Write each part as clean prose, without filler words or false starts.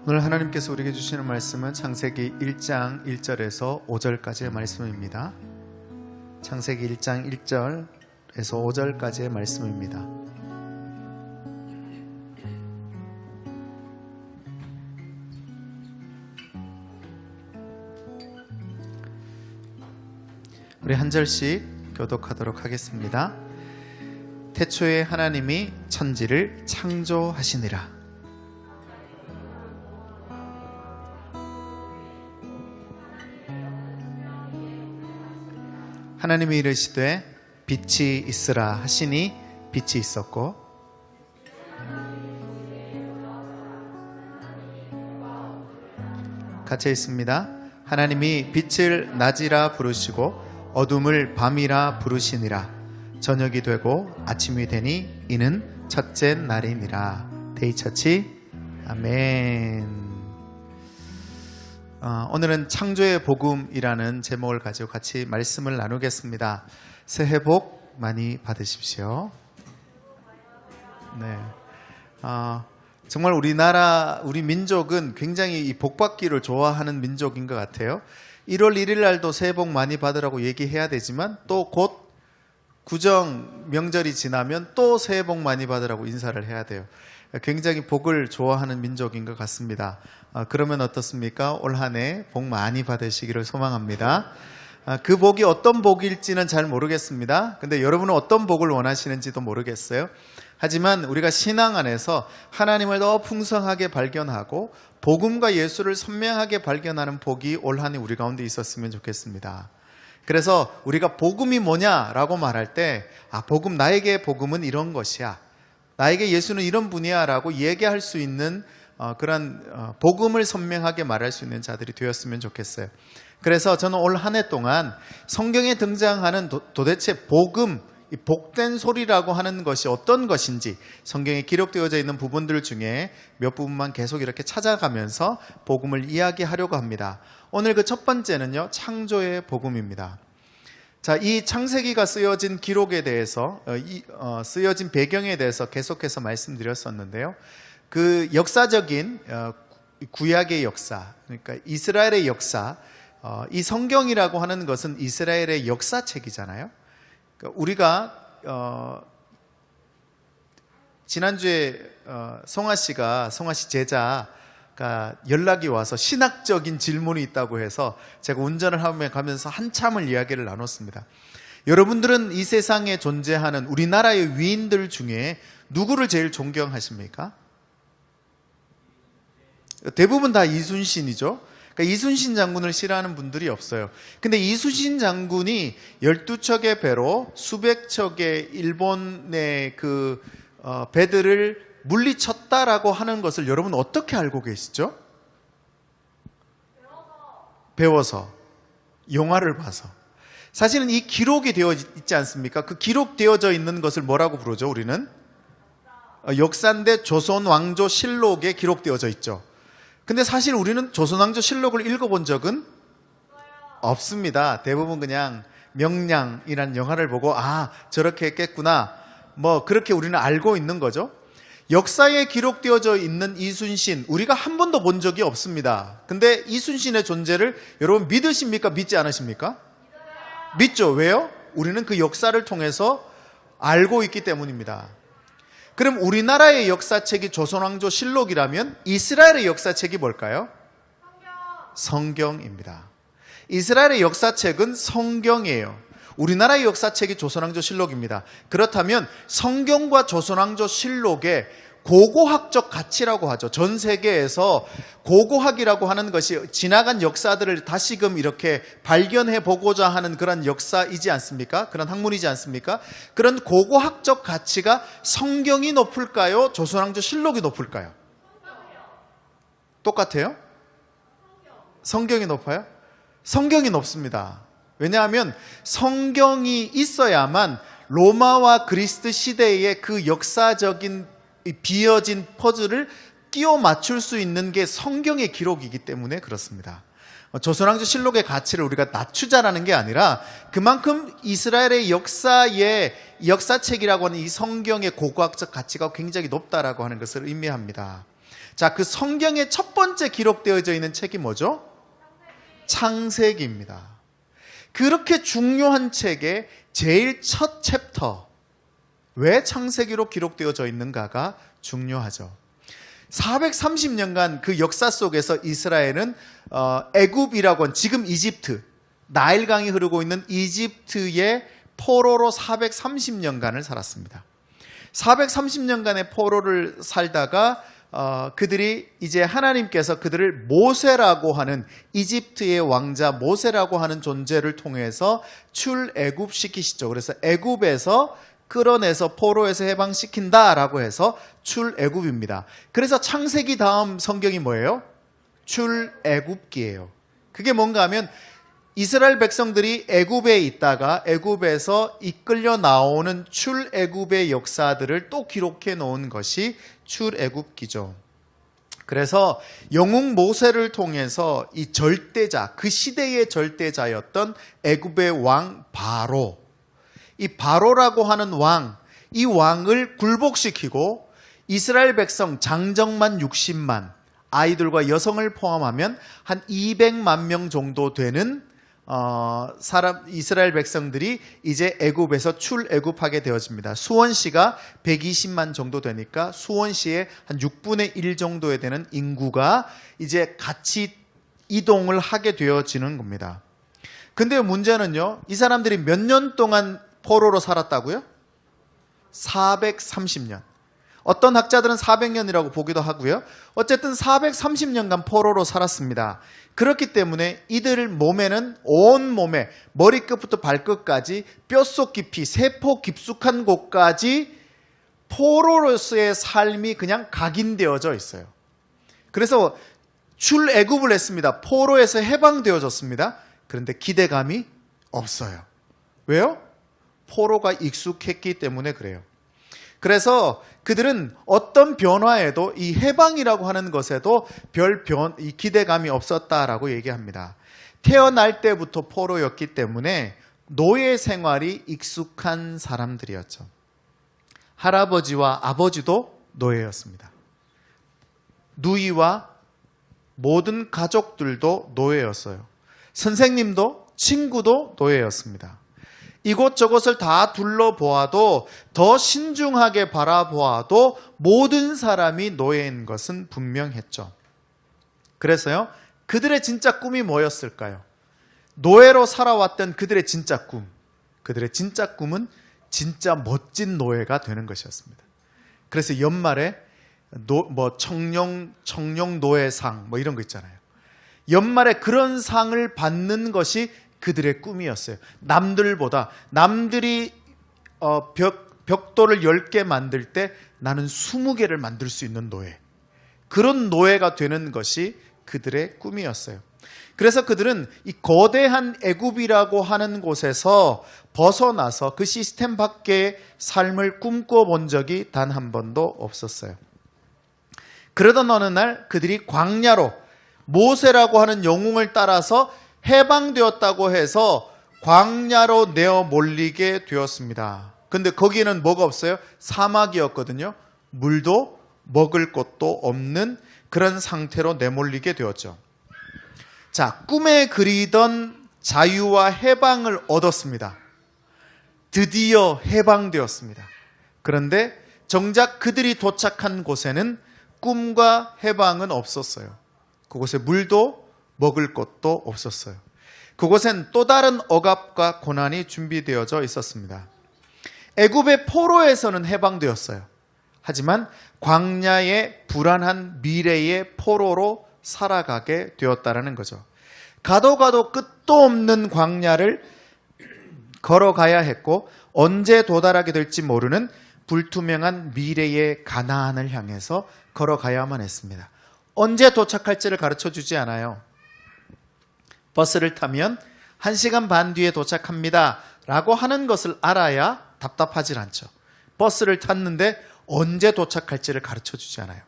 오늘 하나님께서 우리에게 주시는 말씀은 창세기 1장 1절에서 5절까지의 말씀입니다. 창세기 1장 1절에서 5절까지의 말씀입니다. 우리 한 절씩 교독하도록 하겠습니다. 태초에 하나님이 천지를 창조하시니라. 하나님이 이르시되 빛이 있으라 하시니 빛이 있었고, 같이 있습니다. 하나님이 빛을 낮이라 부르시고 어둠을 밤이라 부르시니라. 저녁이 되고 아침이 되니 이는 첫째 날이니라. 데이처치 아멘. 오늘은 창조의 복음이라는 제목을 가지고 같이 말씀을 나누겠습니다. 새해 복 많이 받으십시오. 네. 정말 우리 민족은 굉장히 이 복받기를 좋아하는 민족인 것 같아요. 1월 1일 날도 새해 복 많이 받으라고 얘기해야 되지만 또 곧 구정 명절이 지나면 또 새해 복 많이 받으라고 인사를 해야 돼요. 굉장히 복을 좋아하는 민족인 것 같습니다. 그러면 어떻습니까? 올 한 해 복 많이 받으시기를 소망합니다. 그 복이 어떤 복일지는 잘 모르겠습니다. 근데 여러분은 어떤 복을 원하시는지도 모르겠어요. 하지만 우리가 신앙 안에서 하나님을 더 풍성하게 발견하고 복음과 예수를 선명하게 발견하는 복이 올 한 해 우리 가운데 있었으면 좋겠습니다. 그래서 우리가 복음이 뭐냐라고 말할 때 복음, 나에게 복음은 이런 것이야, 나에게 예수는 이런 분이야 라고 얘기할 수 있는 그런 복음을 선명하게 말할 수 있는 자들이 되었으면 좋겠어요. 그래서 저는 올 한 해 동안 성경에 등장하는 도대체 복음, 이 복된 소리라고 하는 것이 어떤 것인지 성경에 기록되어져 있는 부분들 중에 몇 부분만 계속 이렇게 찾아가면서 복음을 이야기하려고 합니다. 오늘 그 첫 번째는요, 창조의 복음입니다. 자, 이 창세기가 쓰여진 기록에 대해서, 쓰여진 배경에 대해서 계속해서 말씀드렸었는데요. 그 역사적인 구약의 역사, 그러니까 이스라엘의 역사, 이 성경이라고 하는 것은 이스라엘의 역사책이잖아요. 그러니까 우리가 지난주에 성화 씨 제자가 연락이 와서 신학적인 질문이 있다고 해서 제가 운전을 하며 가면서 한참을 이야기를 나눴습니다. 여러분들은 이 세상에 존재하는 우리나라의 위인들 중에 누구를 제일 존경하십니까? 대부분 다 이순신이죠. 그러니까 이순신 장군을 싫어하는 분들이 없어요. 근데 이순신 장군이 12척의 배로 수백 척의 일본의 그 배들을 물리쳤다라고 하는 것을 여러분 어떻게 알고 계시죠? 배워서, 영화를 봐서. 사실은 이 기록이 되어 있지 않습니까? 그 기록되어져 있는 것을 뭐라고 부르죠, 우리는? 역사인데 조선왕조실록에 기록되어져 있죠. 근데 사실 우리는 조선왕조실록을 읽어본 적은 없습니다. 대부분 그냥 명량이라는 영화를 보고 저렇게 했겠구나, 뭐 그렇게 우리는 알고 있는 거죠. 역사에 기록되어져 있는 이순신, 우리가 한 번도 본 적이 없습니다. 근데 이순신의 존재를 여러분 믿으십니까? 믿지 않으십니까? 믿죠. 왜요? 우리는 그 역사를 통해서 알고 있기 때문입니다. 그럼 우리나라의 역사책이 조선왕조실록이라면 이스라엘의 역사책이 뭘까요? 성경입니다. 이스라엘의 역사책은 성경이에요. 우리나라의 역사책이 조선왕조실록입니다. 그렇다면 성경과 조선왕조실록의 고고학적 가치라고 하죠. 전 세계에서 고고학이라고 하는 것이 지나간 역사들을 다시금 이렇게 발견해 보고자 하는 그런 역사이지 않습니까? 그런 학문이지 않습니까? 그런 고고학적 가치가 성경이 높을까요? 조선왕조실록이 높을까요? 똑같아요? 성경이 높아요? 성경이 높습니다. 왜냐하면 성경이 있어야만 로마와 그리스 시대의 그 역사적인 비어진 퍼즐을 끼워 맞출 수 있는 게 성경의 기록이기 때문에 그렇습니다. 조선왕조실록의 가치를 우리가 낮추자라는 게 아니라 그만큼 이스라엘의 역사책이라고 하는 이 성경의 고고학적 가치가 굉장히 높다라고 하는 것을 의미합니다. 자, 그 성경의 첫 번째 기록되어져 있는 책이 뭐죠? 창세기입니다. 그렇게 중요한 책의 제일 첫 챕터, 왜 창세기로 기록되어져 있는가가 중요하죠. 430년간 그 역사 속에서 이스라엘은 애굽이라고 하는 지금 이집트, 나일강이 흐르고 있는 이집트의 포로로 430년간을 살았습니다. 430년간의 포로를 살다가 그들이 이제 하나님께서 그들을 모세라고 하는 이집트의 왕자 모세라고 하는 존재를 통해서 출애굽시키시죠. 그래서 애굽에서 끌어내서 포로에서 해방시킨다라고 해서 출애굽입니다. 그래서 창세기 다음 성경이 뭐예요? 출애굽기예요. 그게 뭔가 하면 이스라엘 백성들이 애굽에 있다가 애굽에서 이끌려 나오는 출애굽의 역사들을 또 기록해 놓은 것이 출애굽기죠. 그래서 영웅 모세를 통해서 이 절대자, 그 시대의 절대자였던 애굽의 왕 바로, 이 바로라고 하는 왕, 이 왕을 굴복시키고 이스라엘 백성 장정만 60만, 아이들과 여성을 포함하면 한 200만 명 정도 되는 이스라엘 백성들이 이제 애굽에서 출애굽하게 되어집니다. 수원시가 120만 정도 되니까 수원시의 한 6분의 1 정도에 되는 인구가 이제 같이 이동을 하게 되어지는 겁니다. 근데 문제는요, 이 사람들이 몇 년 동안 포로로 살았다고요? 430년. 어떤 학자들은 400년이라고 보기도 하고요. 어쨌든 430년간 포로로 살았습니다. 그렇기 때문에 이들 몸에는 온 몸에 머리끝부터 발끝까지 뼛속 깊이 세포 깊숙한 곳까지 포로로서의 삶이 그냥 각인되어져 있어요. 그래서 출애굽을 했습니다. 포로에서 해방되어졌습니다. 그런데 기대감이 없어요. 왜요? 포로가 익숙했기 때문에 그래요. 그래서 그들은 어떤 변화에도 이 해방이라고 하는 것에도 이 기대감이 없었다라고 얘기합니다. 태어날 때부터 포로였기 때문에 노예 생활이 익숙한 사람들이었죠. 할아버지와 아버지도 노예였습니다. 누이와 모든 가족들도 노예였어요. 선생님도 친구도 노예였습니다. 이곳저곳을 다 둘러보아도 더 신중하게 바라보아도 모든 사람이 노예인 것은 분명했죠. 그래서요, 그들의 진짜 꿈이 뭐였을까요? 노예로 살아왔던 그들의 진짜 꿈. 그들의 진짜 꿈은 진짜 멋진 노예가 되는 것이었습니다. 그래서 연말에 청룡 노예상 이런 거 있잖아요. 연말에 그런 상을 받는 것이 그들의 꿈이었어요. 남들이 벽돌을 10개 만들 때 나는 20개를 만들 수 있는 노예. 그런 노예가 되는 것이 그들의 꿈이었어요. 그래서 그들은 이 거대한 애굽이라고 하는 곳에서 벗어나서 그 시스템 밖의 삶을 꿈꿔본 적이 단 한 번도 없었어요. 그러던 어느 날 그들이 광야로 모세라고 하는 영웅을 따라서 해방되었다고 해서 광야로 내어 몰리게 되었습니다. 근데 거기에는 뭐가 없어요? 사막이었거든요. 물도 먹을 것도 없는 그런 상태로 내몰리게 되었죠. 자, 꿈에 그리던 자유와 해방을 얻었습니다. 드디어 해방되었습니다. 그런데 정작 그들이 도착한 곳에는 꿈과 해방은 없었어요. 그곳에 물도 먹을 것도 없었어요. 그곳엔 또 다른 억압과 고난이 준비되어져 있었습니다. 애굽의 포로에서는 해방되었어요. 하지만 광야의 불안한 미래의 포로로 살아가게 되었다는 거죠. 가도 끝도 없는 광야를 걸어가야 했고 언제 도달하게 될지 모르는 불투명한 미래의 가나안을 향해서 걸어가야만 했습니다. 언제 도착할지를 가르쳐 주지 않아요. 버스를 타면 1시간 반 뒤에 도착합니다 라고 하는 것을 알아야 답답하질 않죠. 버스를 탔는데 언제 도착할지를 가르쳐 주지 않아요.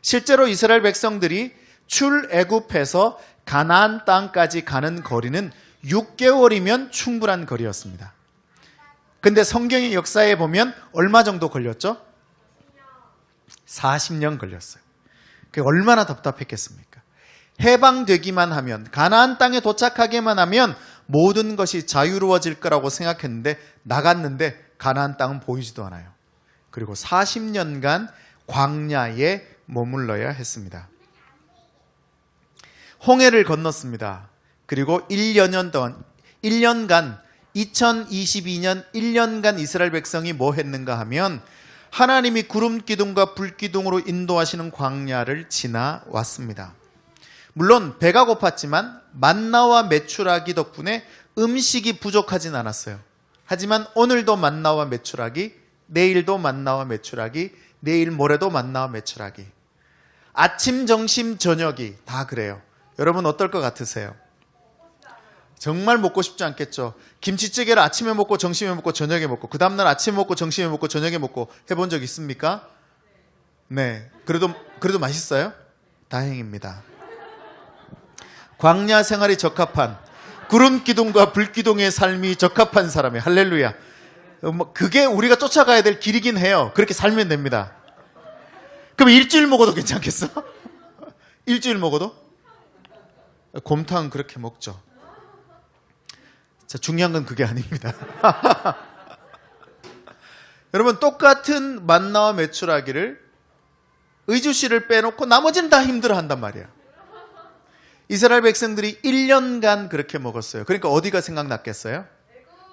실제로 이스라엘 백성들이 출애굽해서 가나안 땅까지 가는 거리는 6개월이면 충분한 거리였습니다. 근데 성경의 역사에 보면 얼마 정도 걸렸죠? 40년 걸렸어요. 그게 얼마나 답답했겠습니까? 해방되기만 하면, 가나안 땅에 도착하기만 하면 모든 것이 자유로워질 거라고 생각했는데 나갔는데 가나안 땅은 보이지도 않아요. 그리고 40년간 광야에 머물러야 했습니다. 홍해를 건넜습니다. 그리고 1년간 2022년 1년간 이스라엘 백성이 뭐 했는가 하면 하나님이 구름 기둥과 불 기둥으로 인도하시는 광야를 지나왔습니다. 물론 배가 고팠지만 만나와 메추라기 덕분에 음식이 부족하진 않았어요. 하지만 오늘도 만나와 메추라기, 내일도 만나와 메추라기, 내일 모레도 만나와 메추라기. 아침, 점심, 저녁이 다 그래요. 여러분 어떨 것 같으세요? 정말 먹고 싶지 않겠죠. 김치찌개를 아침에 먹고 점심에 먹고 저녁에 먹고 그 다음날 아침에 먹고 점심에 먹고 저녁에 먹고 해본 적 있습니까? 네. 그래도 맛있어요? 다행입니다. 광야 생활이 적합한, 구름 기둥과 불 기둥의 삶이 적합한 사람이, 할렐루야. 그게 우리가 쫓아가야 될 길이긴 해요. 그렇게 살면 됩니다. 그럼 일주일 먹어도 괜찮겠어? 일주일 먹어도? 곰탕은 그렇게 먹죠. 자, 중요한 건 그게 아닙니다. 여러분, 똑같은 만나와 메추라기를 의주씨를 빼놓고 나머지는 다 힘들어한단 말이에요. 이스라엘 백성들이 1년간 그렇게 먹었어요. 그러니까 어디가 생각났겠어요?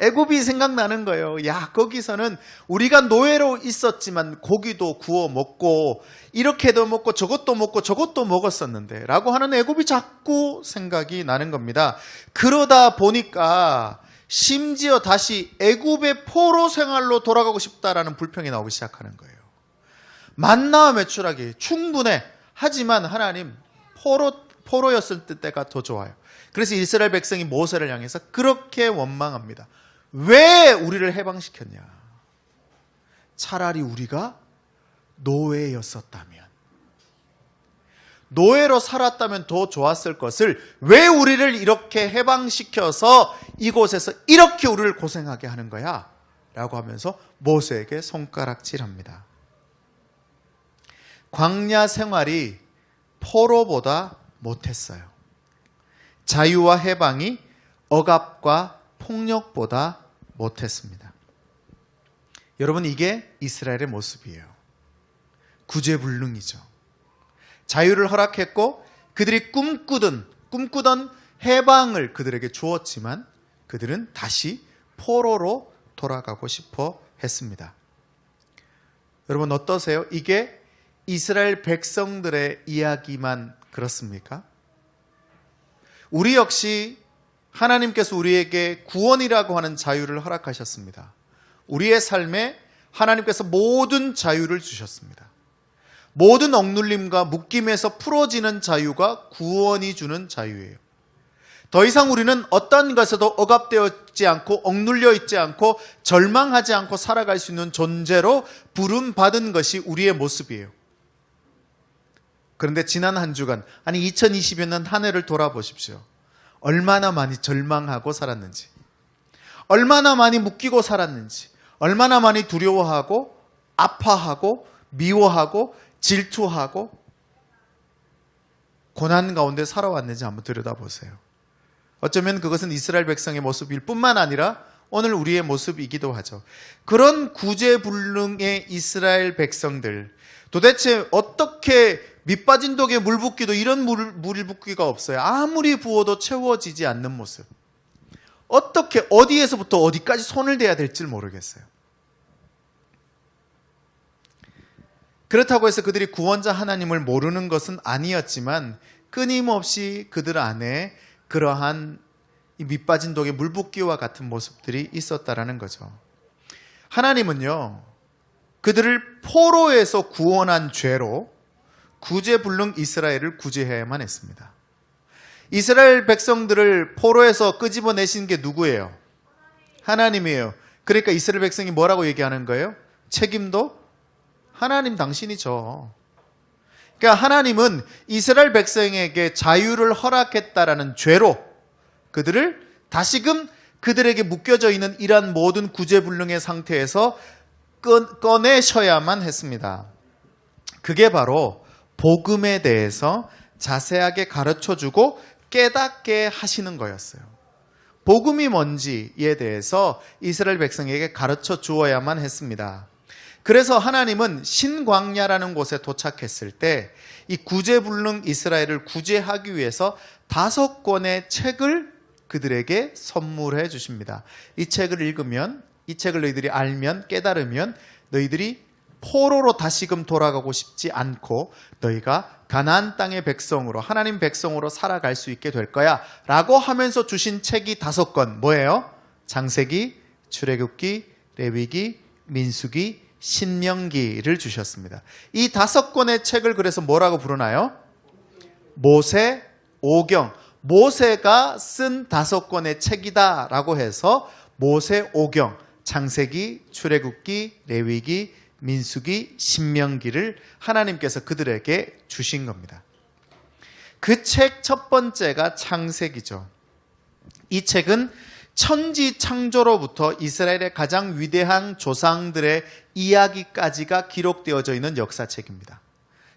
애굽이 생각나는 거예요. 야, 거기서는 우리가 노예로 있었지만 고기도 구워 먹고 이렇게도 먹고 저것도 먹고 저것도 먹었었는데 라고 하는 애굽이 자꾸 생각이 나는 겁니다. 그러다 보니까 심지어 다시 애굽의 포로 생활로 돌아가고 싶다라는 불평이 나오기 시작하는 거예요. 만나와 메추라기 충분해. 하지만 하나님 포로였을 때가 더 좋아요. 그래서 이스라엘 백성이 모세를 향해서 그렇게 원망합니다. 왜 우리를 해방시켰냐? 차라리 우리가 노예였었다면, 노예로 살았다면 더 좋았을 것을 왜 우리를 이렇게 해방시켜서 이곳에서 이렇게 우리를 고생하게 하는 거야? 라고 하면서 모세에게 손가락질합니다. 광야 생활이 포로보다 못했어요. 자유와 해방이 억압과 폭력보다 못했습니다. 여러분, 이게 이스라엘의 모습이에요. 구제불능이죠. 자유를 허락했고 그들이 꿈꾸던 해방을 그들에게 주었지만 그들은 다시 포로로 돌아가고 싶어 했습니다. 여러분 어떠세요? 이게 이스라엘 백성들의 이야기만 그렇습니까? 우리 역시 하나님께서 우리에게 구원이라고 하는 자유를 허락하셨습니다. 우리의 삶에 하나님께서 모든 자유를 주셨습니다. 모든 억눌림과 묶임에서 풀어지는 자유가 구원이 주는 자유예요. 더 이상 우리는 어떤 것에도 억압되어 있지 않고 억눌려 있지 않고 절망하지 않고 살아갈 수 있는 존재로 부름받은 것이 우리의 모습이에요. 그런데 지난 한 주간, 아니 2020년 한 해를 돌아보십시오. 얼마나 많이 절망하고 살았는지, 얼마나 많이 묶이고 살았는지, 얼마나 많이 두려워하고 아파하고 미워하고 질투하고 고난 가운데 살아왔는지 한번 들여다보세요. 어쩌면 그것은 이스라엘 백성의 모습일 뿐만 아니라 오늘 우리의 모습이기도 하죠. 그런 구제불능의 이스라엘 백성들, 도대체 어떻게 밑빠진 독에 물 붓기도 이런 물 붓기가 없어요. 아무리 부어도 채워지지 않는 모습. 어떻게 어디에서부터 어디까지 손을 대야 될지 모르겠어요. 그렇다고 해서 그들이 구원자 하나님을 모르는 것은 아니었지만 끊임없이 그들 안에 그러한 이 밑빠진 독에 물 붓기와 같은 모습들이 있었다라는 거죠. 하나님은요, 그들을 포로에서 구원한 죄로 구제불능 이스라엘을 구제해야만 했습니다. 이스라엘 백성들을 포로에서 끄집어내신 게 누구예요? 하나님이에요. 그러니까 이스라엘 백성이 뭐라고 얘기하는 거예요? 책임도 하나님 당신이죠. 그러니까 하나님은 이스라엘 백성에게 자유를 허락했다라는 죄로 그들을 다시금 그들에게 묶여져 있는 이러한 모든 구제불능의 상태에서 꺼내셔야만 했습니다. 그게 바로 복음에 대해서 자세하게 가르쳐주고 깨닫게 하시는 거였어요. 복음이 뭔지에 대해서 이스라엘 백성에게 가르쳐 주어야만 했습니다. 그래서 하나님은 신광야라는 곳에 도착했을 때 이 구제불능 이스라엘을 구제하기 위해서 5권의 책을 그들에게 선물해 주십니다. 이 책을 읽으면, 이 책을 너희들이 알면, 깨달으면 너희들이 포로로 다시금 돌아가고 싶지 않고 너희가 가나안 땅의 백성으로, 하나님 백성으로 살아갈 수 있게 될 거야 라고 하면서 주신 책이 5권. 뭐예요? 창세기, 출애굽기, 레위기, 민수기, 신명기를 주셨습니다. 이 5권의 책을 그래서 뭐라고 부르나요? 모세 오경. 모세가 쓴 5권의 책이다 라고 해서 모세 오경, 창세기, 출애굽기, 레위기, 민수기, 신명기를 하나님께서 그들에게 주신 겁니다. 그 책 첫 번째가 창세기죠. 이 책은 천지 창조로부터 이스라엘의 가장 위대한 조상들의 이야기까지가 기록되어져 있는 역사책입니다.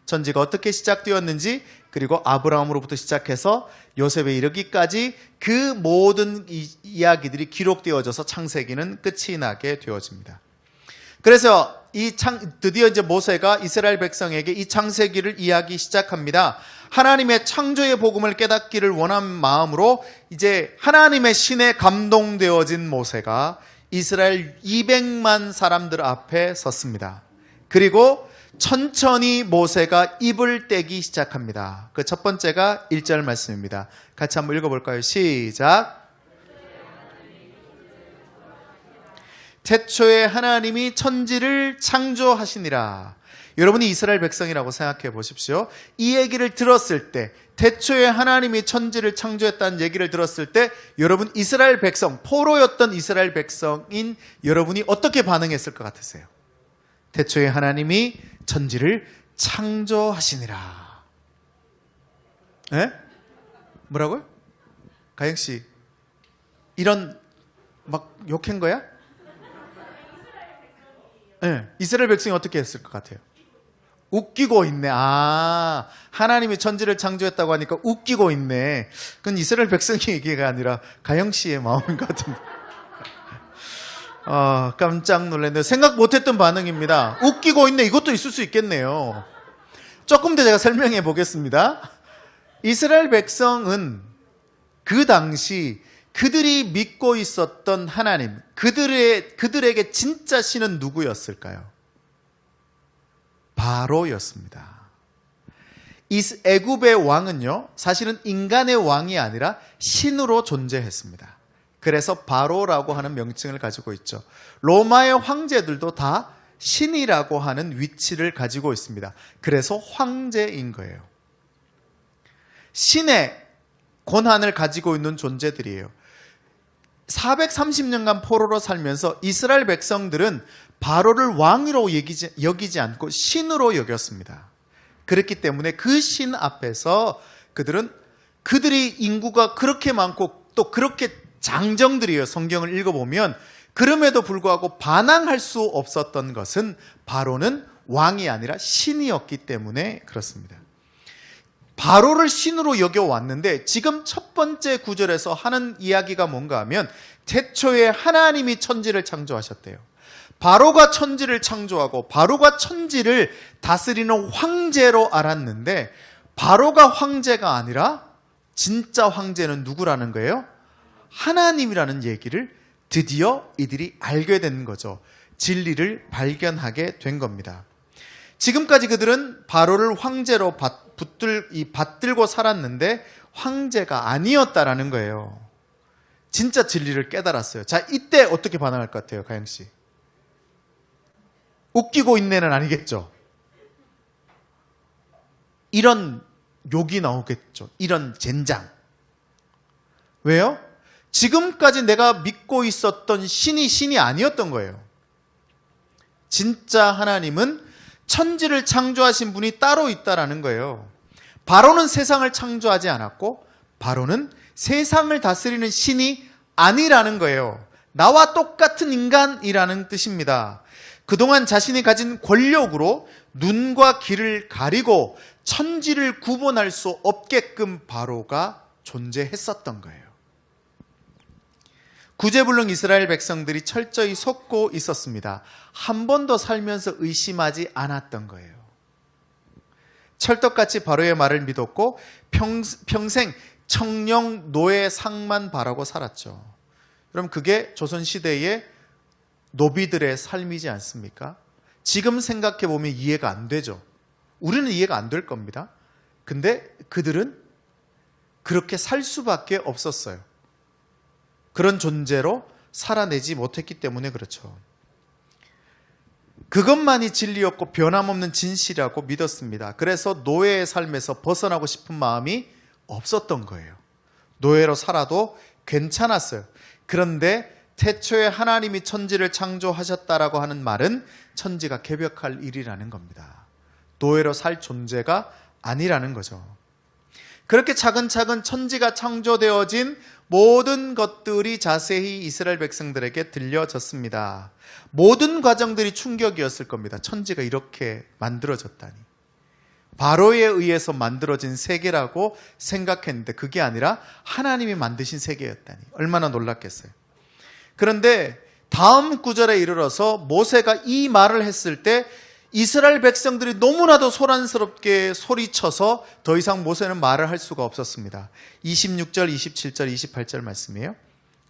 천지가 어떻게 시작되었는지, 그리고 아브라함으로부터 시작해서 요셉에 이르기까지 그 모든 이야기들이 기록되어져서 창세기는 끝이 나게 되어집니다. 그래서 드디어 이제 모세가 이스라엘 백성에게 이 창세기를 이야기 시작합니다. 하나님의 창조의 복음을 깨닫기를 원한 마음으로 이제 하나님의 신에 감동되어진 모세가 이스라엘 200만 사람들 앞에 섰습니다. 그리고 천천히 모세가 입을 떼기 시작합니다. 그 첫 번째가 1절 말씀입니다. 같이 한번 읽어볼까요? 시작. 태초에 하나님이 천지를 창조하시니라. 여러분이 이스라엘 백성이라고 생각해 보십시오. 이 얘기를 들었을 때, 태초에 하나님이 천지를 창조했다는 얘기를 들었을 때 여러분 이스라엘 백성, 포로였던 이스라엘 백성인 여러분이 어떻게 반응했을 것 같으세요? 태초에 하나님이 천지를 창조하시니라. 에? 뭐라고요? 가영씨, 이런 막 욕한 거야? 네, 이스라엘 백성이 어떻게 했을 것 같아요? 웃기고 있네. 아, 하나님이 천지를 창조했다고 하니까 웃기고 있네. 그건 이스라엘 백성의 얘기가 아니라 가영 씨의 마음인 것 같은데. 깜짝 놀랐네요. 생각 못했던 반응입니다. 웃기고 있네. 이것도 있을 수 있겠네요. 조금 더 제가 설명해 보겠습니다. 이스라엘 백성은 그 당시 그들이 믿고 있었던 하나님, 그들에게 진짜 신은 누구였을까요? 바로였습니다. 애굽의 왕은요, 사실은 인간의 왕이 아니라 신으로 존재했습니다. 그래서 바로라고 하는 명칭을 가지고 있죠. 로마의 황제들도 다 신이라고 하는 위치를 가지고 있습니다. 그래서 황제인 거예요. 신의 권한을 가지고 있는 존재들이에요. 430년간 포로로 살면서 이스라엘 백성들은 바로를 왕으로 여기지 않고 신으로 여겼습니다. 그렇기 때문에 그 신 앞에서 그들이 인구가 그렇게 많고 또 그렇게 장정들이에요. 성경을 읽어보면. 그럼에도 불구하고 반항할 수 없었던 것은 바로는 왕이 아니라 신이었기 때문에 그렇습니다. 바로를 신으로 여겨왔는데 지금 첫 번째 구절에서 하는 이야기가 뭔가 하면 태초에 하나님이 천지를 창조하셨대요. 바로가 천지를 창조하고 바로가 천지를 다스리는 황제로 알았는데 바로가 황제가 아니라 진짜 황제는 누구라는 거예요? 하나님이라는 얘기를 드디어 이들이 알게 된 거죠. 진리를 발견하게 된 겁니다. 지금까지 그들은 바로를 황제로 받들고 살았는데 황제가 아니었다라는 거예요. 진짜 진리를 깨달았어요. 자, 이때 어떻게 반응할 것 같아요, 가영씨? 웃기고 있네는 아니겠죠? 이런 욕이 나오겠죠. 이런 젠장. 왜요? 지금까지 내가 믿고 있었던 신이 아니었던 거예요. 진짜 하나님은 천지를 창조하신 분이 따로 있다라는 거예요. 바로는 세상을 창조하지 않았고 바로는 세상을 다스리는 신이 아니라는 거예요. 나와 똑같은 인간이라는 뜻입니다. 그동안 자신이 가진 권력으로 눈과 귀를 가리고 천지를 구분할 수 없게끔 바로가 존재했었던 거예요. 구제불능 이스라엘 백성들이 철저히 속고 있었습니다. 한 번도 살면서 의심하지 않았던 거예요. 철떡같이 바로의 말을 믿었고 평생 청령 노예 상만 바라고 살았죠. 그럼 그게 조선시대의 노비들의 삶이지 않습니까? 지금 생각해 보면 이해가 안 되죠. 우리는 이해가 안 될 겁니다. 근데 그들은 그렇게 살 수밖에 없었어요. 그런 존재로 살아내지 못했기 때문에 그렇죠. 그것만이 진리였고 변함없는 진실이라고 믿었습니다. 그래서 노예의 삶에서 벗어나고 싶은 마음이 없었던 거예요. 노예로 살아도 괜찮았어요. 그런데 태초에 하나님이 천지를 창조하셨다라고 하는 말은 천지가 개벽할 일이라는 겁니다. 노예로 살 존재가 아니라는 거죠. 그렇게 차근차근 천지가 창조되어진 모든 것들이 자세히 이스라엘 백성들에게 들려졌습니다. 모든 과정들이 충격이었을 겁니다. 천지가 이렇게 만들어졌다니. 바로에 의해서 만들어진 세계라고 생각했는데 그게 아니라 하나님이 만드신 세계였다니. 얼마나 놀랐겠어요. 그런데 다음 구절에 이르러서 모세가 이 말을 했을 때 이스라엘 백성들이 너무나도 소란스럽게 소리쳐서 더 이상 모세는 말을 할 수가 없었습니다. 26절, 27절, 28절 말씀이에요.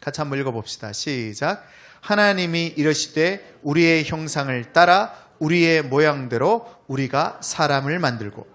같이 한번 읽어봅시다. 시작. 하나님이 이르시되 우리의 형상을 따라 우리의 모양대로 우리가 사람을 만들고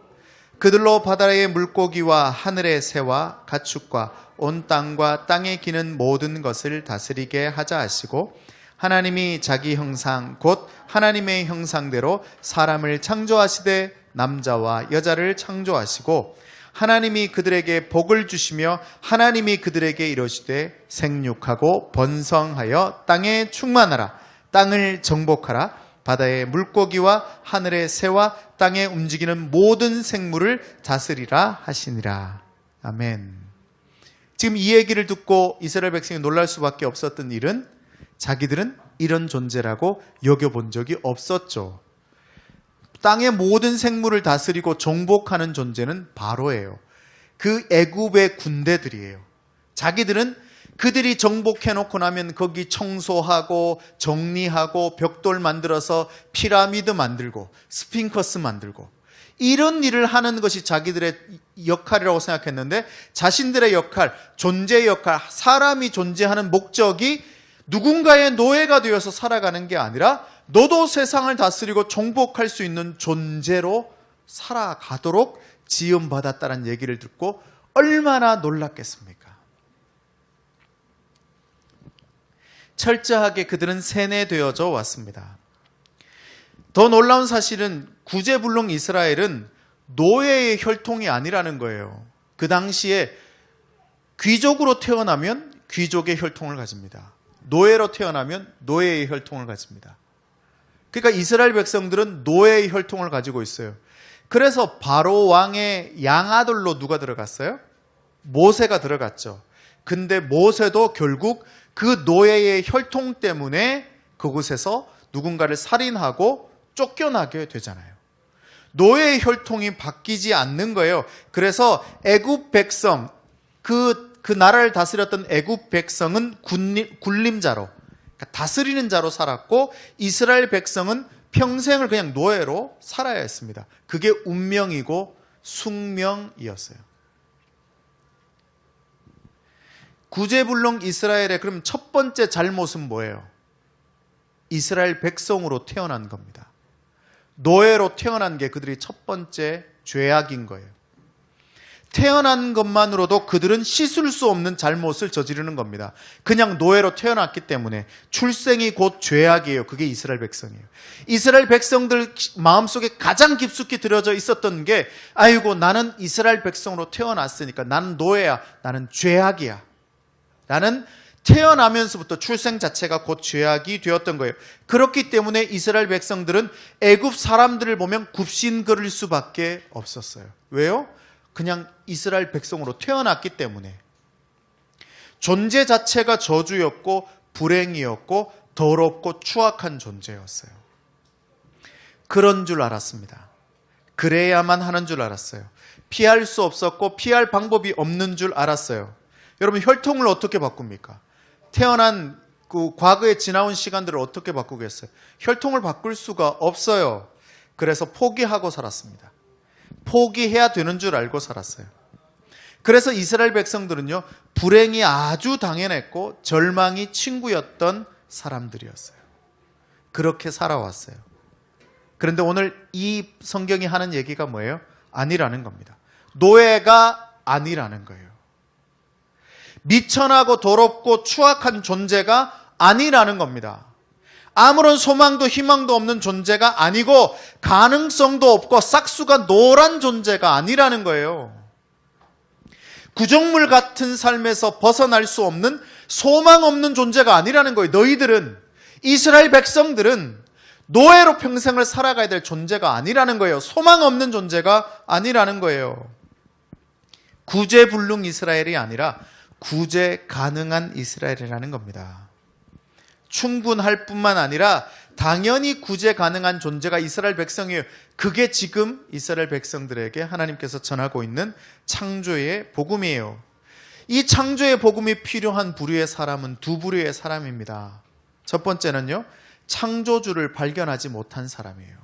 그들로 바다의 물고기와 하늘의 새와 가축과 온 땅과 땅에 기는 모든 것을 다스리게 하자 하시고 하나님이 자기 형상 곧 하나님의 형상대로 사람을 창조하시되 남자와 여자를 창조하시고 하나님이 그들에게 복을 주시며 하나님이 그들에게 이르시되 생육하고 번성하여 땅에 충만하라 땅을 정복하라 바다의 물고기와 하늘의 새와 땅에 움직이는 모든 생물을 다스리라 하시니라. 아멘. 지금 이 얘기를 듣고 이스라엘 백성이 놀랄 수밖에 없었던 일은 자기들은 이런 존재라고 여겨본 적이 없었죠. 땅의 모든 생물을 다스리고 정복하는 존재는 바로예요. 그 애굽의 군대들이에요. 자기들은 그들이 정복해놓고 나면 거기 청소하고 정리하고 벽돌 만들어서 피라미드 만들고 스핑커스 만들고 이런 일을 하는 것이 자기들의 역할이라고 생각했는데 자신들의 역할, 존재의 역할, 사람이 존재하는 목적이 누군가의 노예가 되어서 살아가는 게 아니라 너도 세상을 다스리고 정복할 수 있는 존재로 살아가도록 지음받았다는 얘기를 듣고 얼마나 놀랐겠습니까? 철저하게 그들은 세뇌되어져 왔습니다. 더 놀라운 사실은 구제불능 이스라엘은 노예의 혈통이 아니라는 거예요. 그 당시에 귀족으로 태어나면 귀족의 혈통을 가집니다. 노예로 태어나면 노예의 혈통을 가집니다. 그러니까 이스라엘 백성들은 노예의 혈통을 가지고 있어요. 그래서 바로 왕의 양아들로 누가 들어갔어요? 모세가 들어갔죠. 근데 모세도 결국 그 노예의 혈통 때문에 그곳에서 누군가를 살인하고 쫓겨나게 되잖아요. 노예의 혈통이 바뀌지 않는 거예요. 그래서 애굽 백성, 그 나라를 다스렸던 애굽 백성은 군림자로, 그러니까 다스리는 자로 살았고 이스라엘 백성은 평생을 그냥 노예로 살아야 했습니다. 그게 운명이고 숙명이었어요. 구제불능 이스라엘의 그럼 첫 번째 잘못은 뭐예요? 이스라엘 백성으로 태어난 겁니다. 노예로 태어난 게 그들이 첫 번째 죄악인 거예요. 태어난 것만으로도 그들은 씻을 수 없는 잘못을 저지르는 겁니다. 그냥 노예로 태어났기 때문에 출생이 곧 죄악이에요. 그게 이스라엘 백성이에요. 이스라엘 백성들 마음속에 가장 깊숙이 들여져 있었던 게 아이고 나는 이스라엘 백성으로 태어났으니까 나는 노예야. 나는 죄악이야. 나는 태어나면서부터 출생 자체가 곧 죄악이 되었던 거예요. 그렇기 때문에 이스라엘 백성들은 애굽 사람들을 보면 굽신거릴 수밖에 없었어요. 왜요? 그냥 이스라엘 백성으로 태어났기 때문에. 존재 자체가 저주였고 불행이었고 더럽고 추악한 존재였어요. 그런 줄 알았습니다. 그래야만 하는 줄 알았어요. 피할 수 없었고 피할 방법이 없는 줄 알았어요. 여러분, 혈통을 어떻게 바꿉니까? 태어난 그 과거에 지나온 시간들을 어떻게 바꾸겠어요? 혈통을 바꿀 수가 없어요. 그래서 포기하고 살았습니다. 포기해야 되는 줄 알고 살았어요. 그래서 이스라엘 백성들은요, 불행이 아주 당연했고 절망이 친구였던 사람들이었어요. 그렇게 살아왔어요. 그런데 오늘 이 성경이 하는 얘기가 뭐예요? 아니라는 겁니다. 노예가 아니라는 거예요. 미천하고 더럽고 추악한 존재가 아니라는 겁니다. 아무런 소망도 희망도 없는 존재가 아니고 가능성도 없고 싹수가 노란 존재가 아니라는 거예요. 구정물 같은 삶에서 벗어날 수 없는 소망 없는 존재가 아니라는 거예요. 너희들은, 이스라엘 백성들은 노예로 평생을 살아가야 될 존재가 아니라는 거예요. 소망 없는 존재가 아니라는 거예요. 구제불능 이스라엘이 아니라 구제 가능한 이스라엘이라는 겁니다. 충분할 뿐만 아니라 당연히 구제 가능한 존재가 이스라엘 백성이에요. 그게 지금 이스라엘 백성들에게 하나님께서 전하고 있는 창조의 복음이에요. 이 창조의 복음이 필요한 부류의 사람은 두 부류의 사람입니다. 첫 번째는요, 창조주를 발견하지 못한 사람이에요.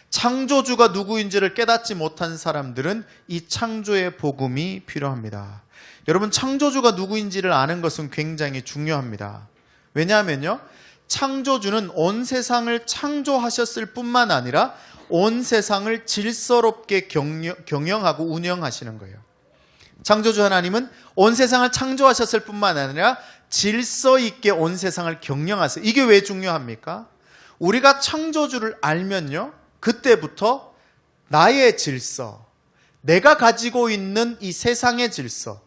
창조주가 누구인지를 깨닫지 못한 사람들은 이 창조의 복음이 필요합니다. 여러분, 창조주가 누구인지를 아는 것은 굉장히 중요합니다. 왜냐하면요, 창조주는 온 세상을 창조하셨을 뿐만 아니라 온 세상을 질서롭게 경영하고 운영하시는 거예요. 창조주 하나님은 온 세상을 창조하셨을 뿐만 아니라 질서 있게 온 세상을 경영하세요. 이게 왜 중요합니까? 우리가 창조주를 알면요, 그때부터 나의 질서, 내가 가지고 있는 이 세상의 질서,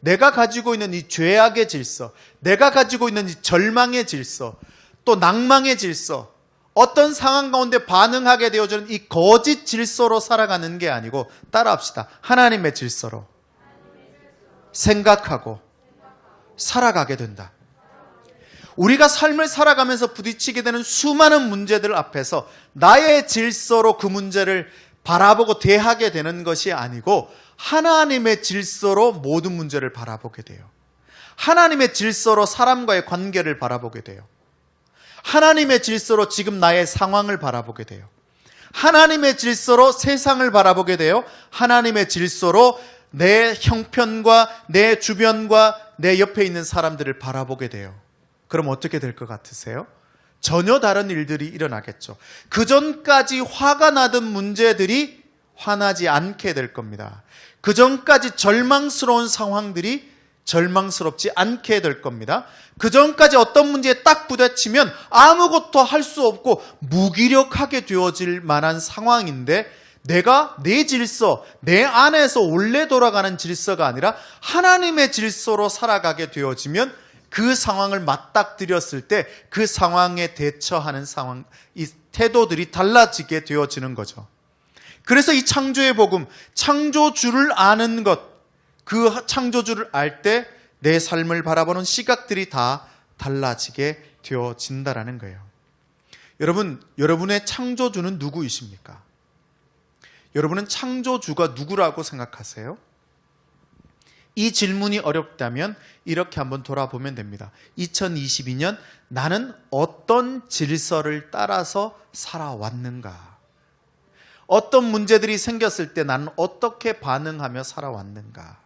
내가 가지고 있는 이 죄악의 질서, 내가 가지고 있는 이 절망의 질서, 또 낭망의 질서, 어떤 상황 가운데 반응하게 되어지는 이 거짓 질서로 살아가는 게 아니고, 따라합시다. 하나님의 질서로 생각하고 살아가게 된다. 우리가 삶을 살아가면서 부딪히게 되는 수많은 문제들 앞에서 나의 질서로 그 문제를 바라보고 대하게 되는 것이 아니고 하나님의 질서로 모든 문제를 바라보게 돼요. 하나님의 질서로 사람과의 관계를 바라보게 돼요. 하나님의 질서로 지금 나의 상황을 바라보게 돼요. 하나님의 질서로 세상을 바라보게 돼요. 하나님의 질서로 내 형편과 내 주변과 내 옆에 있는 사람들을 바라보게 돼요. 그럼 어떻게 될 것 같으세요? 전혀 다른 일들이 일어나겠죠. 그 전까지 화가 나던 문제들이 화나지 않게 될 겁니다. 그 전까지 절망스러운 상황들이 절망스럽지 않게 될 겁니다. 그 전까지 어떤 문제에 딱 부딪히면 아무것도 할 수 없고 무기력하게 되어질 만한 상황인데, 내가 내 질서, 내 안에서 원래 돌아가는 질서가 아니라 하나님의 질서로 살아가게 되어지면 그 상황을 맞닥뜨렸을 때 그 상황에 대처하는 상황, 이 태도들이 달라지게 되어지는 거죠. 그래서 이 창조의 복음, 창조주를 아는 것, 그 창조주를 알 때 내 삶을 바라보는 시각들이 다 달라지게 되어진다라는 거예요. 여러분, 여러분의 창조주는 누구이십니까? 여러분은 창조주가 누구라고 생각하세요? 이 질문이 어렵다면 이렇게 한번 돌아보면 됩니다. 2022년 나는 어떤 질서를 따라서 살아왔는가? 어떤 문제들이 생겼을 때 나는 어떻게 반응하며 살아왔는가?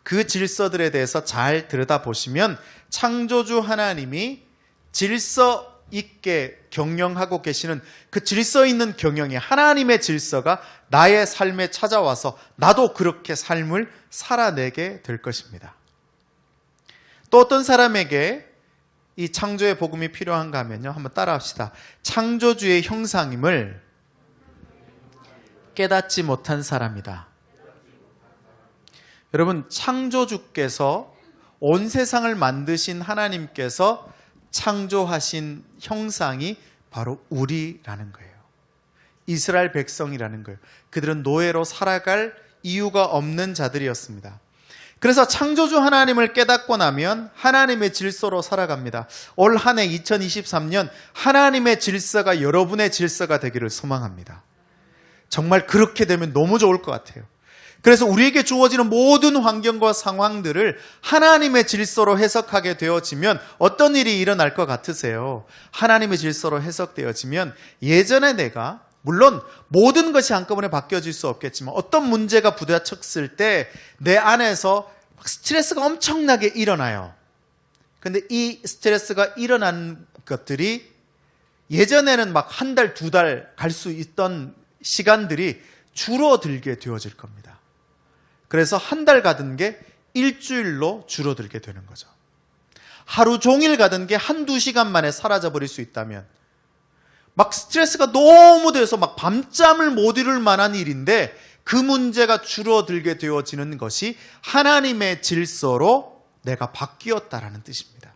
그 질서들에 대해서 잘 들여다보시면 창조주 하나님이 질서 있게 경영하고 계시는 그 질서 있는 경영이, 하나님의 질서가 나의 삶에 찾아와서 나도 그렇게 삶을 살아내게 될 것입니다. 또 어떤 사람에게 이 창조의 복음이 필요한가 하면요, 한번 따라합시다. 창조주의 형상임을 깨닫지 못한 사람이다. 여러분, 창조주께서 온 세상을 만드신 하나님께서 창조하신 형상이 바로 우리라는 거예요. 이스라엘 백성이라는 거예요. 그들은 노예로 살아갈 이유가 없는 자들이었습니다. 그래서 창조주 하나님을 깨닫고 나면 하나님의 질서로 살아갑니다. 올 한 해 2023년 하나님의 질서가 여러분의 질서가 되기를 소망합니다. 정말 그렇게 되면 너무 좋을 것 같아요. 그래서 우리에게 주어지는 모든 환경과 상황들을 하나님의 질서로 해석하게 되어지면 어떤 일이 일어날 것 같으세요? 하나님의 질서로 해석되어지면 예전에 내가 물론 모든 것이 한꺼번에 바뀌어질 수 없겠지만 어떤 문제가 부딪혔을 때 내 안에서 스트레스가 엄청나게 일어나요. 근데 이 스트레스가 일어난 것들이 예전에는 막 한 달, 두 달 갈 수 있던 시간들이 줄어들게 되어질 겁니다. 그래서 한 달 가던 게 일주일로 줄어들게 되는 거죠. 하루 종일 가던 게 한두 시간 만에 사라져버릴 수 있다면 막 스트레스가 너무 돼서 막 밤잠을 못 이룰 만한 일인데 그 문제가 줄어들게 되어지는 것이 하나님의 질서로 내가 바뀌었다라는 뜻입니다.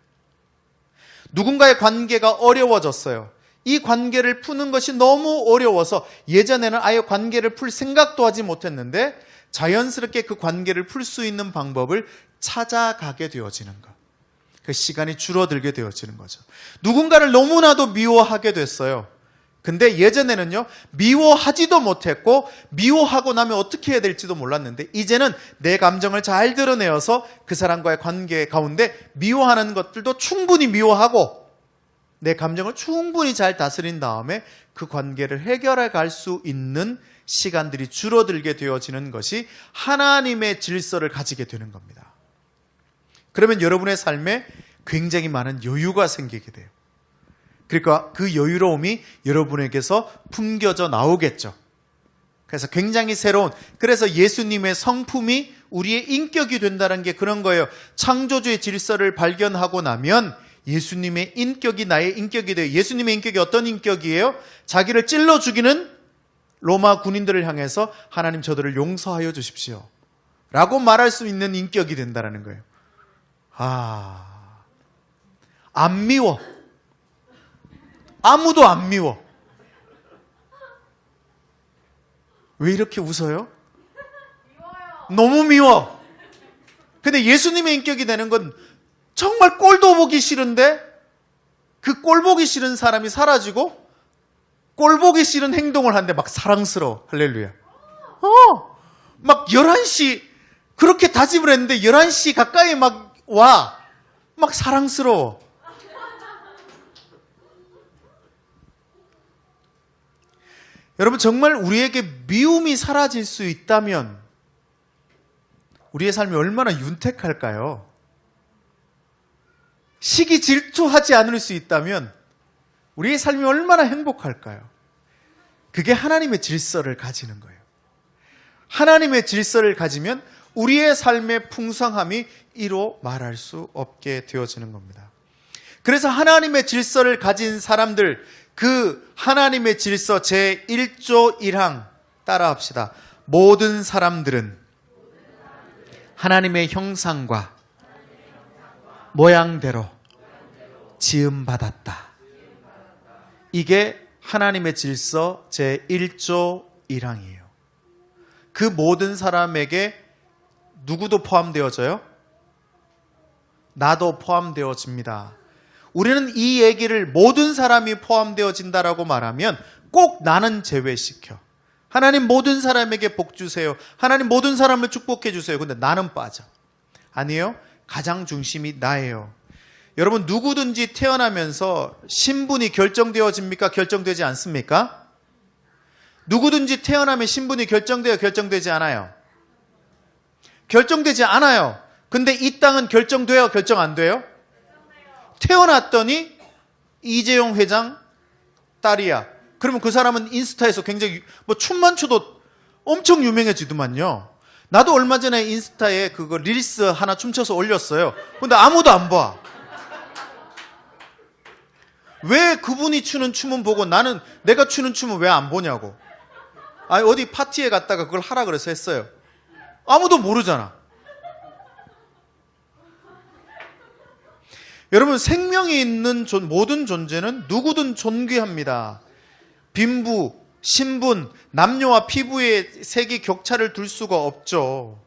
누군가의 관계가 어려워졌어요. 이 관계를 푸는 것이 너무 어려워서 예전에는 아예 관계를 풀 생각도 하지 못했는데 자연스럽게 그 관계를 풀 수 있는 방법을 찾아가게 되어지는 것. 그 시간이 줄어들게 되어지는 거죠. 누군가를 너무나도 미워하게 됐어요. 근데 예전에는요, 미워하지도 못했고 미워하고 나면 어떻게 해야 될지도 몰랐는데 이제는 내 감정을 잘 드러내어서 그 사람과의 관계 가운데 미워하는 것들도 충분히 미워하고 내 감정을 충분히 잘 다스린 다음에 그 관계를 해결해 갈 수 있는 시간들이 줄어들게 되어지는 것이 하나님의 질서를 가지게 되는 겁니다. 그러면 여러분의 삶에 굉장히 많은 여유가 생기게 돼요. 그러니까 그 여유로움이 여러분에게서 품겨져 나오겠죠. 그래서 굉장히 새로운, 그래서 예수님의 성품이 우리의 인격이 된다는 게 그런 거예요. 창조주의 질서를 발견하고 나면 예수님의 인격이 나의 인격이 돼요. 예수님의 인격이 어떤 인격이에요? 자기를 찔러 죽이는 로마 군인들을 향해서 하나님 저들을 용서하여 주십시오 라고 말할 수 있는 인격이 된다는 거예요. 안 미워. 아무도 안 미워. 왜 이렇게 웃어요? 너무 미워. 근데 예수님의 인격이 되는 건 정말 꼴도 보기 싫은데 그 꼴 보기 싫은 사람이 사라지고 꼴 보기 싫은 행동을 하는데 막 사랑스러워. 할렐루야. 막 11시 그렇게 다짐을 했는데 11시 가까이 막 와. 막 사랑스러워. 여러분 정말 우리에게 미움이 사라질 수 있다면 우리의 삶이 얼마나 윤택할까요? 시기 질투하지 않을 수 있다면 우리의 삶이 얼마나 행복할까요? 그게 하나님의 질서를 가지는 거예요. 하나님의 질서를 가지면 우리의 삶의 풍성함이 이로 말할 수 없게 되어지는 겁니다. 그래서 하나님의 질서를 가진 사람들, 그 하나님의 질서 제1조 1항 따라합시다. 모든 사람들은 하나님의 형상과 모양대로 지음받았다. 이게 하나님의 질서 제1조 1항이에요. 그 모든 사람에게 누구도 포함되어져요? 나도 포함되어집니다. 우리는 이 얘기를 모든 사람이 포함되어진다라고 말하면 꼭 나는 제외시켜. 하나님 모든 사람에게 복 주세요. 하나님 모든 사람을 축복해 주세요. 근데 나는 빠져. 아니에요. 가장 중심이 나예요. 여러분 누구든지 태어나면서 신분이 결정되어집니까? 결정되지 않습니까? 누구든지 태어나면 신분이 결정돼요? 결정되지 않아요? 결정되지 않아요. 근데 이 땅은 결정돼요? 결정 안 돼요? 태어났더니 이재용 회장 딸이야. 그러면 그 사람은 인스타에서 굉장히 뭐 춤만 춰도 엄청 유명해지더만요. 나도 얼마 전에 인스타에 그거 릴스 하나 춤춰서 올렸어요. 근데 아무도 안 봐. 왜 그분이 추는 춤은 보고 나는 내가 추는 춤은 왜 안 보냐고. 아니 어디 파티에 갔다가 그걸 하라 그래서 했어요. 아무도 모르잖아. 여러분 생명이 있는 모든 존재는 누구든 존귀합니다. 빈부, 신분, 남녀와 피부의 색이 격차를 둘 수가 없죠.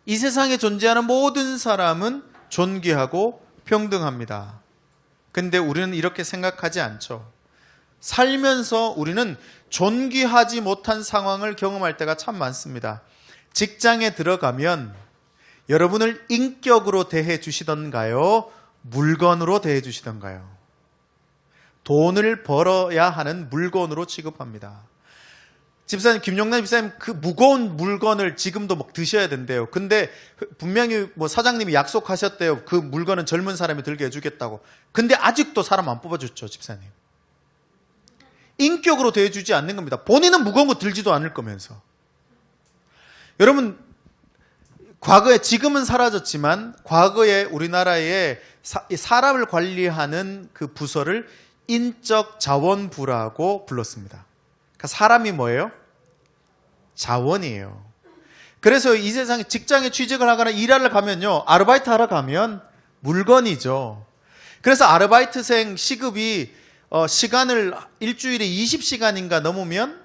이 세상에 존재하는 모든 사람은 존귀하고 평등합니다. 근데 우리는 이렇게 생각하지 않죠. 살면서 우리는 존귀하지 못한 상황을 경험할 때가 참 많습니다. 직장에 들어가면 여러분을 인격으로 대해 주시던가요? 물건으로 대해 주시던가요? 돈을 벌어야 하는 물건으로 취급합니다. 집사님, 김용남 집사님, 그 무거운 물건을 지금도 막 드셔야 된대요. 근데 분명히 뭐 사장님이 약속하셨대요. 그 물건은 젊은 사람이 들게 해주겠다고. 근데 아직도 사람 안 뽑아줬죠, 집사님. 인격으로 대해주지 않는 겁니다. 본인은 무거운 거 들지도 않을 거면서. 여러분, 과거에, 지금은 사라졌지만 과거에 우리나라에 사람을 관리하는 그 부서를 인적자원부라고 불렀습니다. 그러니까 사람이 뭐예요? 자원이에요. 그래서 이 세상에 직장에 취직을 하거나 일하러 가면요, 아르바이트 하러 가면 물건이죠. 그래서 아르바이트생 시급이 시간을 일주일에 20시간인가 넘으면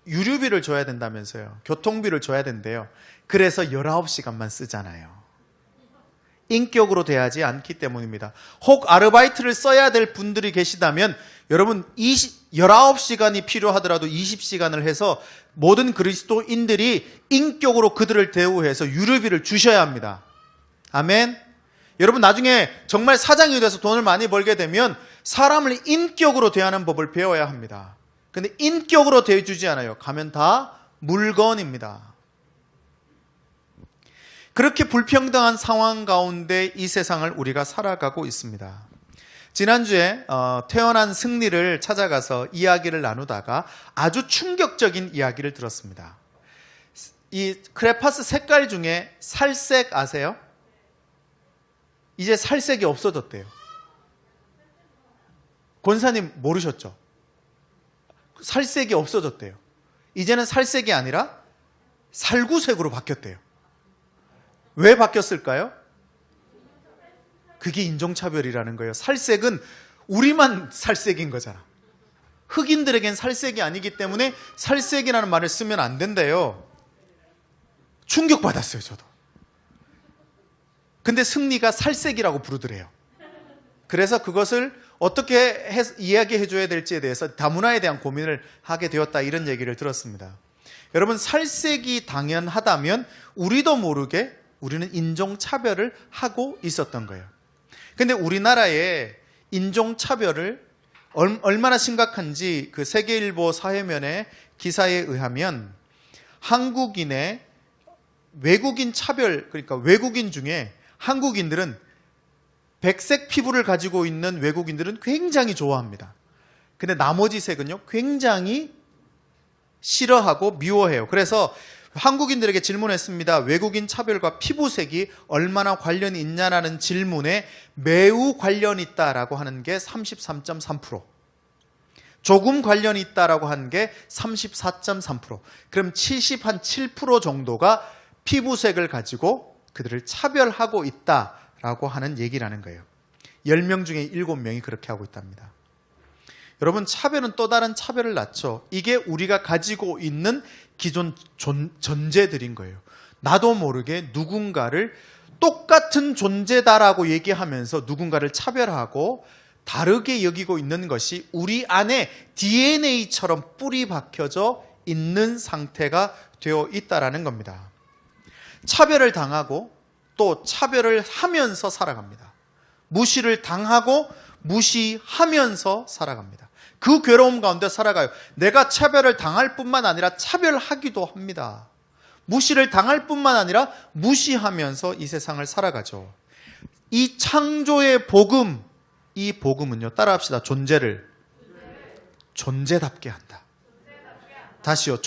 유류비를 줘야 된다면서요. 교통비를 줘야 된대요. 그래서 19시간만 쓰잖아요. 인격으로 대하지 않기 때문입니다. 혹 아르바이트를 써야 될 분들이 계시다면 여러분 19시간이 필요하더라도 20시간을 해서 모든 그리스도인들이 인격으로 그들을 대우해서 유류비를 주셔야 합니다. 아멘. 여러분 나중에 정말 사장이 돼서 돈을 많이 벌게 되면 사람을 인격으로 대하는 법을 배워야 합니다. 근데 인격으로 대해주지 않아요. 가면 다 물건입니다. 그렇게 불평등한 상황 가운데 이 세상을 우리가 살아가고 있습니다. 지난주에 태어난 승리를 찾아가서 이야기를 나누다가 아주 충격적인 이야기를 들었습니다. 이 크레파스 색깔 중에 살색 아세요? 이제 살색이 없어졌대요. 권사님 모르셨죠? 살색이 없어졌대요. 이제는 살색이 아니라 살구색으로 바뀌었대요. 왜 바뀌었을까요? 그게 인종차별이라는 거예요. 살색은 우리만 살색인 거잖아. 흑인들에겐 살색이 아니기 때문에 살색이라는 말을 쓰면 안 된대요. 충격받았어요, 저도. 근데 승리가 살색이라고 부르더래요. 그래서 그것을 어떻게 이야기해 줘야 될지에 대해서 다문화에 대한 고민을 하게 되었다, 이런 얘기를 들었습니다. 여러분, 살색이 당연하다면 우리도 모르게 우리는 인종차별을 하고 있었던 거예요. 근데 우리나라의 인종차별을 얼마나 심각한지 그 세계일보 사회면의 기사에 의하면 한국인의 외국인 차별, 그러니까 외국인 중에 한국인들은 백색 피부를 가지고 있는 외국인들은 굉장히 좋아합니다. 근데 나머지 색은요, 굉장히 싫어하고 미워해요. 그래서 한국인들에게 질문했습니다. 외국인 차별과 피부색이 얼마나 관련이 있냐라는 질문에 매우 관련이 있다라고 하는 게 33.3%, 조금 관련이 있다라고 하는 게 34.3%, 그럼 7% 정도가 피부색을 가지고 그들을 차별하고 있다라고 하는 얘기라는 거예요. 10명 중에 7명이 그렇게 하고 있답니다. 여러분, 차별은 또 다른 차별을 낳죠. 이게 우리가 가지고 있는 기존 전제들인 거예요. 나도 모르게 누군가를 똑같은 존재다라고 얘기하면서 누군가를 차별하고 다르게 여기고 있는 것이 우리 안에 DNA처럼 뿌리 박혀져 있는 상태가 되어 있다라는 겁니다. 차별을 당하고 또 차별을 하면서 살아갑니다. 무시를 당하고 무시하면서 살아갑니다. 그 괴로움 가운데 살아가요. 내가 차별을 당할 뿐만 아니라 차별하기도 합니다. 무시를 당할 뿐만 아니라 무시하면서 이 세상을 살아가죠. 이 창조의 복음, 이 복음은요, 따라합시다. 존재답게 한다. 다시요,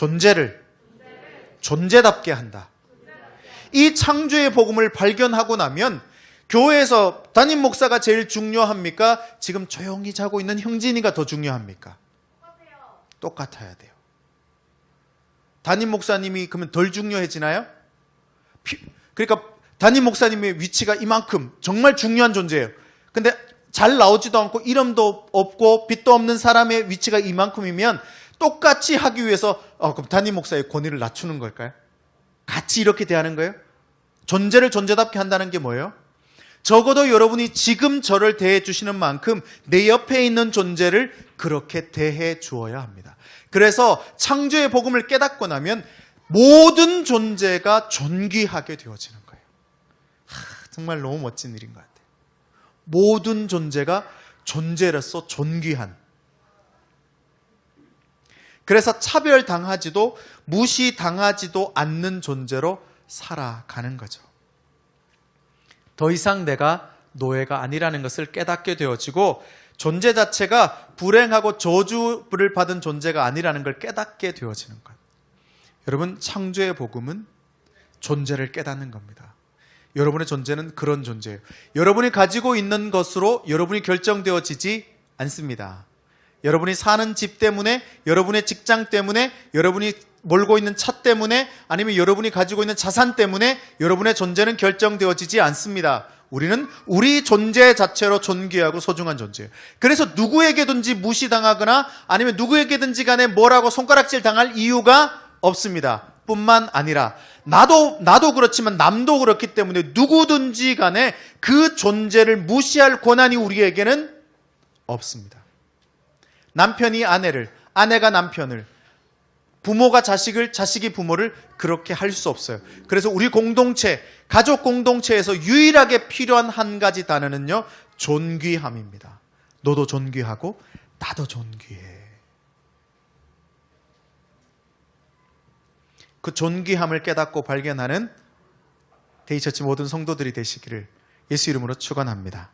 존재답게 한다. 이 창조의 복음을 발견하고 나면 교회에서 담임 목사가 제일 중요합니까? 지금 조용히 자고 있는 형진이가 더 중요합니까? 똑같아야 돼요. 담임 목사님이 그러면 덜 중요해지나요? 그러니까 담임 목사님의 위치가 이만큼 정말 중요한 존재예요. 근데 잘 나오지도 않고 이름도 없고 빛도 없는 사람의 위치가 이만큼이면 똑같이 하기 위해서 그럼 담임 목사의 권위를 낮추는 걸까요? 같이 이렇게 대하는 거예요? 존재를 존재답게 한다는 게 뭐예요? 적어도 여러분이 지금 저를 대해 주시는 만큼 내 옆에 있는 존재를 그렇게 대해 주어야 합니다. 그래서 창조의 복음을 깨닫고 나면 모든 존재가 존귀하게 되어지는 거예요. 정말 너무 멋진 일인 것 같아요. 모든 존재가 존재로서 존귀한. 그래서 차별당하지도 무시당하지도 않는 존재로 살아가는 거죠. 더 이상 내가 노예가 아니라는 것을 깨닫게 되어지고 존재 자체가 불행하고 저주를 받은 존재가 아니라는 걸 깨닫게 되어지는 것. 여러분, 창조의 복음은 존재를 깨닫는 겁니다. 여러분의 존재는 그런 존재예요. 여러분이 가지고 있는 것으로 여러분이 결정되어지지 않습니다. 여러분이 사는 집 때문에, 여러분의 직장 때문에, 여러분이 몰고 있는 차 때문에, 아니면 여러분이 가지고 있는 자산 때문에 여러분의 존재는 결정되어지지 않습니다. 우리는 우리 존재 자체로 존귀하고 소중한 존재예요. 그래서 누구에게든지 무시당하거나 아니면 누구에게든지 간에 뭐라고 손가락질 당할 이유가 없습니다. 뿐만 아니라 나도 그렇지만 남도 그렇기 때문에 누구든지 간에 그 존재를 무시할 권한이 우리에게는 없습니다. 남편이 아내를, 아내가 남편을, 부모가 자식을, 자식이 부모를 그렇게 할 수 없어요. 그래서 우리 공동체, 가족 공동체에서 유일하게 필요한 한 가지 단어는요, 존귀함입니다. 너도 존귀하고 나도 존귀해. 그 존귀함을 깨닫고 발견하는 데이처치 모든 성도들이 되시기를 예수 이름으로 축원합니다.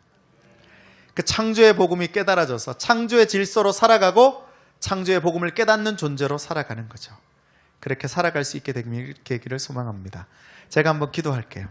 그 창조의 복음이 깨달아져서 창조의 질서로 살아가고 창조의 복음을 깨닫는 존재로 살아가는 거죠. 그렇게 살아갈 수 있게 되기를 소망합니다. 제가 한번 기도할게요.